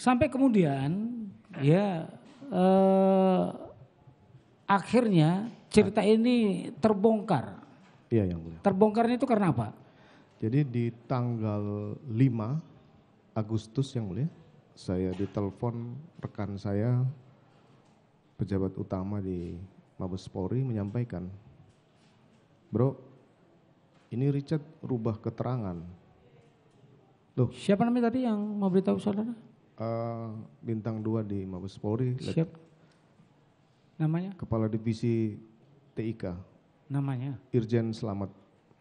Sampai kemudian ya akhirnya cerita ini terbongkar. Iya yang mulia. Terbongkarnya itu karena apa? Jadi di tanggal 5 Agustus yang mulia, saya ditelepon rekan saya, pejabat utama di Mabes Polri menyampaikan, bro, ini Richard rubah keterangan. Loh, Siapa namanya tadi yang mau beritahu saudara? bintang 2 di Mabes Polri, Siap. Namanya? Kepala Divisi TIK, Namanya? Irjen Slamet.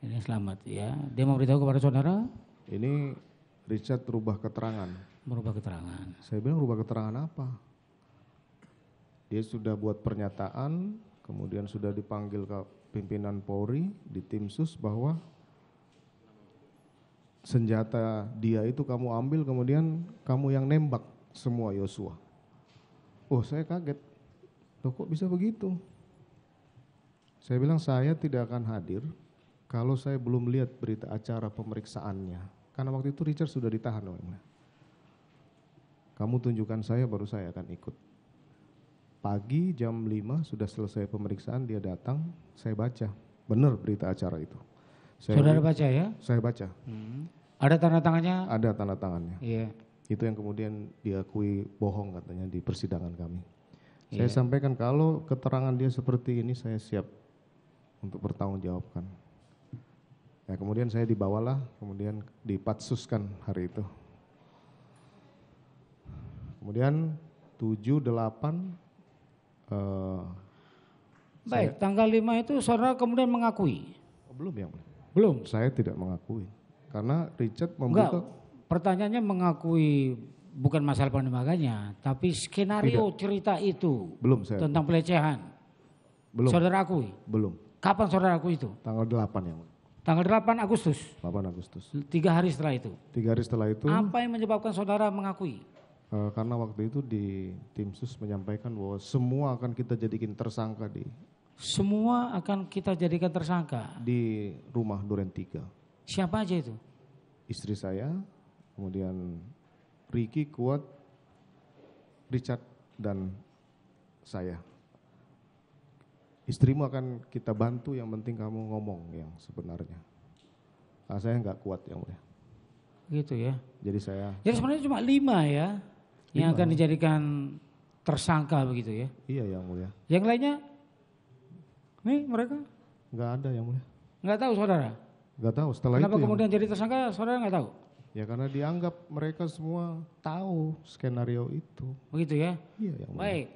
Ini selamat ya. Dia mau beritahu kepada saudara? Ini Richard rubah keterangan. Merubah keterangan. Saya bilang rubah keterangan apa? Dia sudah buat pernyataan, kemudian sudah dipanggil ke pimpinan Polri di tim sus bahwa senjata dia itu kamu ambil, kemudian kamu yang nembak semua Yosua. Oh, saya kaget. Loh, kok bisa begitu? Saya bilang saya tidak akan hadir kalau saya belum lihat berita acara pemeriksaannya. Karena waktu itu Richard sudah ditahan. Kamu tunjukkan saya baru saya akan ikut. Pagi jam 5 sudah selesai pemeriksaan, dia datang, saya baca. Benar berita acara itu. Saudara baca ya? Saya baca. Ada tanda tangannya? Ada tanda tangannya. Iya. Itu yang kemudian diakui bohong katanya di persidangan kami. Iya. Saya sampaikan kalau keterangan dia seperti ini saya siap untuk bertanggungjawabkan. Ya, kemudian saya dibawalah, kemudian dipatsuskan hari itu. Kemudian 7, 8. Baik, tanggal 5 itu saudara kemudian mengakui? Belum yang Belum? saya tidak mengakui. Karena Richard Enggak, membuka. pertanyaannya mengakui bukan masalah penembakannya, tapi skenario cerita itu Belum saya. tentang pelecehan. Belum. Saudara akui? Belum. Kapan saudara akui itu? Tanggal 8 yang Tanggal 8 Agustus? 8 Agustus. 3 hari setelah itu? 3 hari setelah itu. Apa yang menyebabkan saudara mengakui? Karena waktu itu di tim sus menyampaikan bahwa semua akan kita jadikan tersangka Semua akan kita jadikan tersangka? Di rumah Duren 3. Siapa aja itu? Istri saya, kemudian Ricky, Kuat, Richard, dan saya. Istrimu akan kita bantu, yang penting kamu ngomong yang sebenarnya. Saya nggak kuat yang mulia. Gitu ya. Jadi saya. Jadi sebenarnya cuma 5 ya yang 5. akan dijadikan tersangka begitu ya. Iya yang mulia. Yang lainnya? Nih mereka? Nggak ada yang mulia. Nggak tahu saudara? Nggak tahu. Setelah Kenapa itu kemudian jadi tersangka saudara nggak tahu? ya karena dianggap mereka semua tahu skenario itu. Begitu ya. Iya yang mulia. Baik.